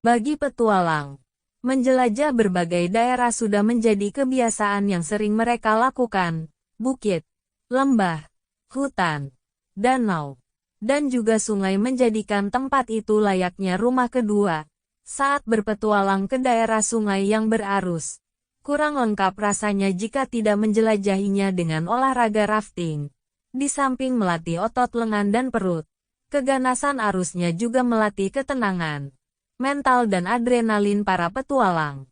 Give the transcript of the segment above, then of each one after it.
Bagi petualang, menjelajah berbagai daerah sudah menjadi kebiasaan yang sering mereka lakukan. Bukit, lembah, hutan, danau, dan juga sungai menjadikan tempat itu layaknya rumah kedua. Saat berpetualang ke daerah sungai yang berarus, kurang lengkap rasanya jika tidak menjelajahinya dengan olahraga rafting. Di samping melatih otot lengan dan perut, keganasan arusnya juga melatih ketenangan mental dan adrenalin para petualang.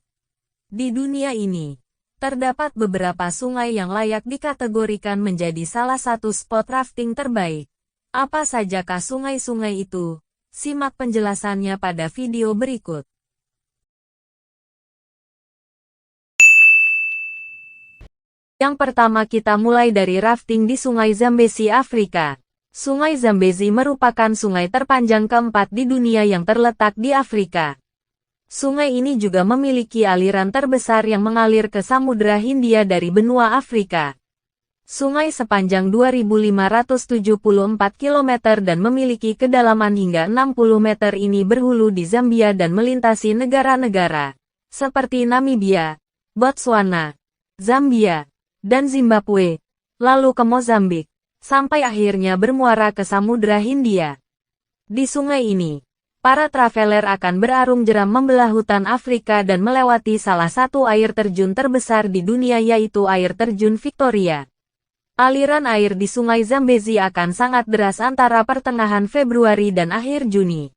Di dunia ini, terdapat beberapa sungai yang layak dikategorikan menjadi salah satu spot rafting terbaik. Apa sajakah sungai-sungai itu? Simak penjelasannya pada video berikut. Yang pertama kita mulai dari rafting di Sungai Zambezi, Afrika. Sungai Zambezi merupakan sungai terpanjang keempat di dunia yang terletak di Afrika. Sungai ini juga memiliki aliran terbesar yang mengalir ke Samudra Hindia dari benua Afrika. Sungai sepanjang 2.574 km dan memiliki kedalaman hingga 60 meter ini berhulu di Zambia dan melintasi negara-negara seperti Namibia, Botswana, Zambia, dan Zimbabwe, lalu ke Mozambik, sampai akhirnya bermuara ke Samudra Hindia. Di sungai ini, para traveler akan berarung jeram membelah hutan Afrika dan melewati salah satu air terjun terbesar di dunia yaitu air terjun Victoria. Aliran air di Sungai Zambezi akan sangat deras antara pertengahan Februari dan akhir Juni.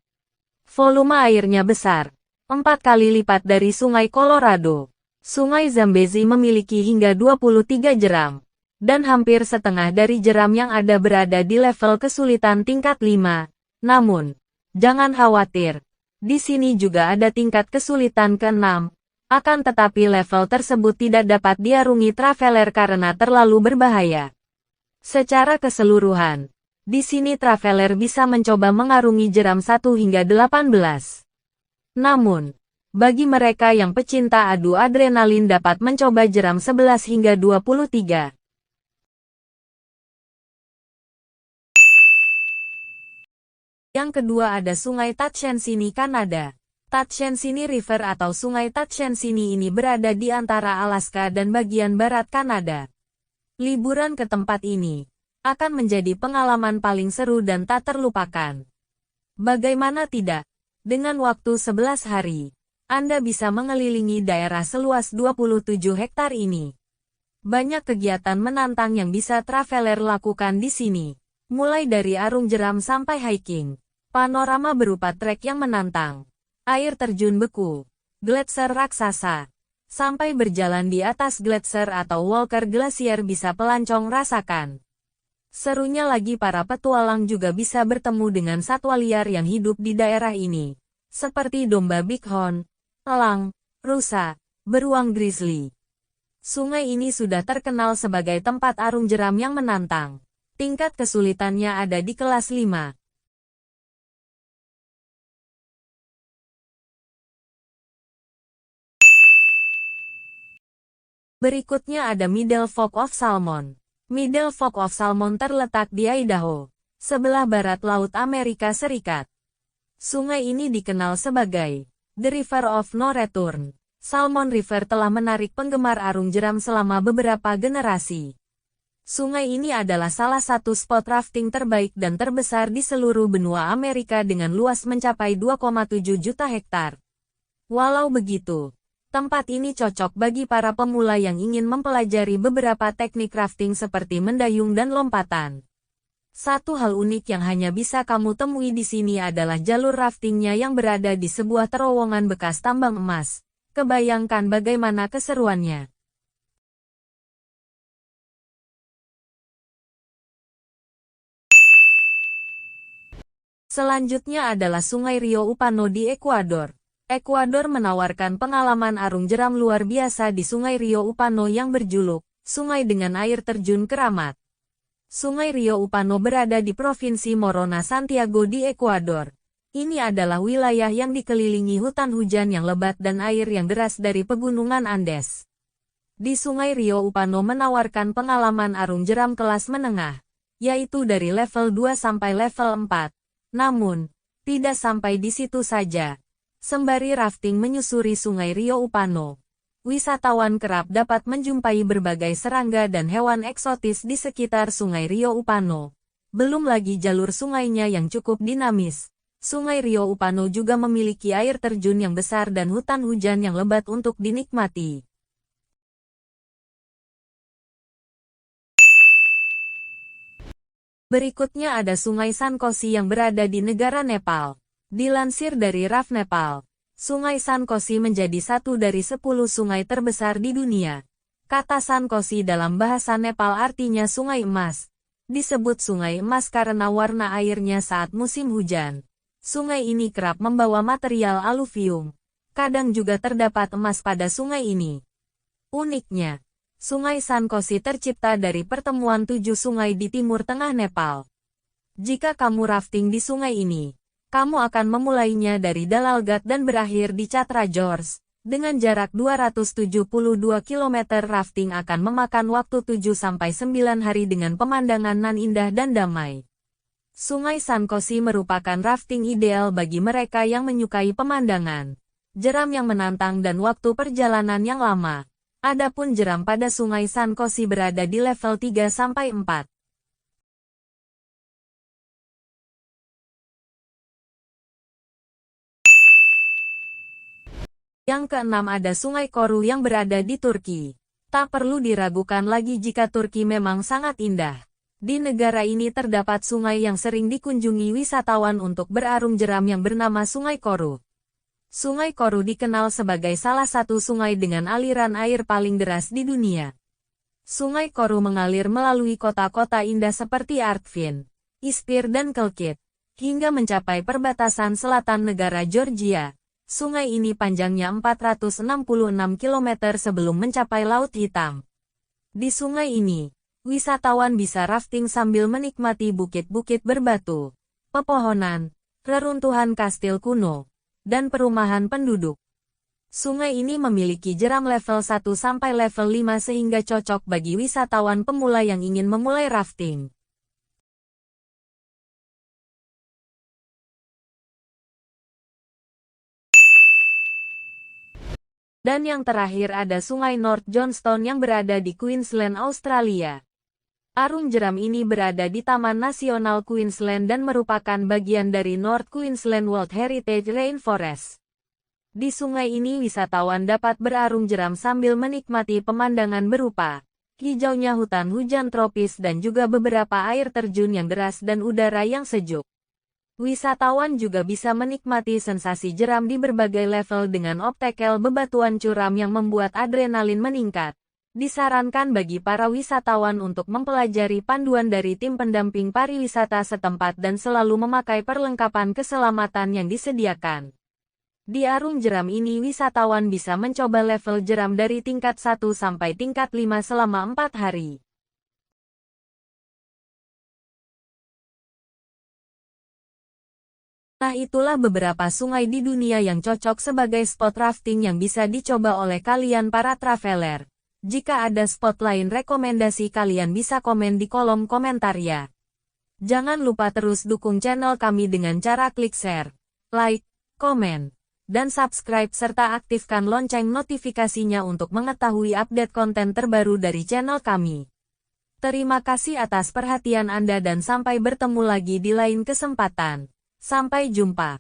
Volume airnya besar, 4 kali lipat dari Sungai Colorado. Sungai Zambezi memiliki hingga 23 jeram, dan hampir setengah dari jeram yang ada berada di level kesulitan tingkat 5. Namun, jangan khawatir, di sini juga ada tingkat kesulitan ke-6. Akan tetapi level tersebut tidak dapat diarungi traveler karena terlalu berbahaya. Secara keseluruhan, di sini traveler bisa mencoba mengarungi jeram 1 hingga 18. Namun, bagi mereka yang pecinta adu adrenalin dapat mencoba jeram 11 hingga 23. Yang kedua ada Sungai Tatchensini, Kanada. Tatchensini River atau Sungai Tatchensini ini berada di antara Alaska dan bagian barat Kanada. Liburan ke tempat ini akan menjadi pengalaman paling seru dan tak terlupakan. Bagaimana tidak? Dengan waktu 11 hari, Anda bisa mengelilingi daerah seluas 27 hektar ini. Banyak kegiatan menantang yang bisa traveler lakukan di sini. Mulai dari arung jeram sampai hiking. Panorama berupa trek yang menantang. Air terjun beku. Gletser raksasa. Sampai berjalan di atas gletser atau Walker Glacier bisa pelancong rasakan. Serunya lagi para petualang juga bisa bertemu dengan satwa liar yang hidup di daerah ini. Seperti domba bighorn, elang, rusa, beruang grizzly. Sungai ini sudah terkenal sebagai tempat arung jeram yang menantang. Tingkat kesulitannya ada di kelas 5. Berikutnya ada Middle Fork of Salmon. Middle Fork of Salmon terletak di Idaho, sebelah barat Laut Amerika Serikat. Sungai ini dikenal sebagai The River of No Return. Salmon River telah menarik penggemar arung jeram selama beberapa generasi. Sungai ini adalah salah satu spot rafting terbaik dan terbesar di seluruh benua Amerika dengan luas mencapai 2,7 juta hektar. Walau begitu, tempat ini cocok bagi para pemula yang ingin mempelajari beberapa teknik rafting seperti mendayung dan lompatan. Satu hal unik yang hanya bisa kamu temui di sini adalah jalur raftingnya yang berada di sebuah terowongan bekas tambang emas. Kebayangkan bagaimana keseruannya. Selanjutnya adalah Sungai Rio Upano di Ekuador. Ekuador menawarkan pengalaman arung jeram luar biasa di Sungai Rio Upano yang berjuluk Sungai dengan Air Terjun Keramat. Sungai Rio Upano berada di Provinsi Morona Santiago di Ekuador. Ini adalah wilayah yang dikelilingi hutan hujan yang lebat dan air yang deras dari pegunungan Andes. Di Sungai Rio Upano menawarkan pengalaman arung jeram kelas menengah, yaitu dari level 2 sampai level 4. Namun, tidak sampai di situ saja. Sembari rafting menyusuri Sungai Rio Upano, wisatawan kerap dapat menjumpai berbagai serangga dan hewan eksotis di sekitar Sungai Rio Upano. Belum lagi jalur sungainya yang cukup dinamis. Sungai Rio Upano juga memiliki air terjun yang besar dan hutan hujan yang lebat untuk dinikmati. Berikutnya ada Sungai Sankosi yang berada di negara Nepal. Dilansir dari RAF Nepal, Sungai Sankosi menjadi satu dari 10 sungai terbesar di dunia. Kata Sankosi dalam bahasa Nepal artinya sungai emas. Disebut sungai emas karena warna airnya saat musim hujan. Sungai ini kerap membawa material aluvium. Kadang juga terdapat emas pada sungai ini. Uniknya, Sungai Sankosi tercipta dari pertemuan 7 sungai di timur tengah Nepal. Jika kamu rafting di sungai ini, kamu akan memulainya dari Dalalgat dan berakhir di Chatra Jors. Dengan jarak 272 km rafting akan memakan waktu 7-9 hari dengan pemandangan nan indah dan damai. Sungai Sankosi merupakan rafting ideal bagi mereka yang menyukai pemandangan, jeram yang menantang dan waktu perjalanan yang lama. Adapun jeram pada Sungai Sankosi berada di level 3-4. Yang keenam ada Sungai Koru yang berada di Turki. Tak perlu diragukan lagi jika Turki memang sangat indah. Di negara ini terdapat sungai yang sering dikunjungi wisatawan untuk berarung jeram yang bernama Sungai Koru. Sungai Koru dikenal sebagai salah satu sungai dengan aliran air paling deras di dunia. Sungai Koru mengalir melalui kota-kota indah seperti Artvin, Izmir dan Kelkit, hingga mencapai perbatasan selatan negara Georgia. Sungai ini panjangnya 466 km sebelum mencapai Laut Hitam. Di sungai ini, wisatawan bisa rafting sambil menikmati bukit-bukit berbatu, pepohonan, reruntuhan kastil kuno, dan perumahan penduduk. Sungai ini memiliki jeram level 1 sampai level 5 sehingga cocok bagi wisatawan pemula yang ingin memulai rafting. Dan yang terakhir ada Sungai North Johnstone yang berada di Queensland, Australia. Arung jeram ini berada di Taman Nasional Queensland dan merupakan bagian dari North Queensland World Heritage Rainforest. Di sungai ini wisatawan dapat berarung jeram sambil menikmati pemandangan berupa hijaunya hutan hujan tropis dan juga beberapa air terjun yang deras dan udara yang sejuk. Wisatawan juga bisa menikmati sensasi jeram di berbagai level dengan obstacle bebatuan curam yang membuat adrenalin meningkat. Disarankan bagi para wisatawan untuk mempelajari panduan dari tim pendamping pariwisata setempat dan selalu memakai perlengkapan keselamatan yang disediakan. Di arung jeram ini wisatawan bisa mencoba level jeram dari tingkat 1 sampai tingkat 5 selama 4 hari. Nah, itulah beberapa sungai di dunia yang cocok sebagai spot rafting yang bisa dicoba oleh kalian para traveler. Jika ada spot lain rekomendasi kalian bisa komen di kolom komentar ya. Jangan lupa terus dukung channel kami dengan cara klik share, like, komen, dan subscribe serta aktifkan lonceng notifikasinya untuk mengetahui update konten terbaru dari channel kami. Terima kasih atas perhatian Anda dan sampai bertemu lagi di lain kesempatan. Sampai jumpa.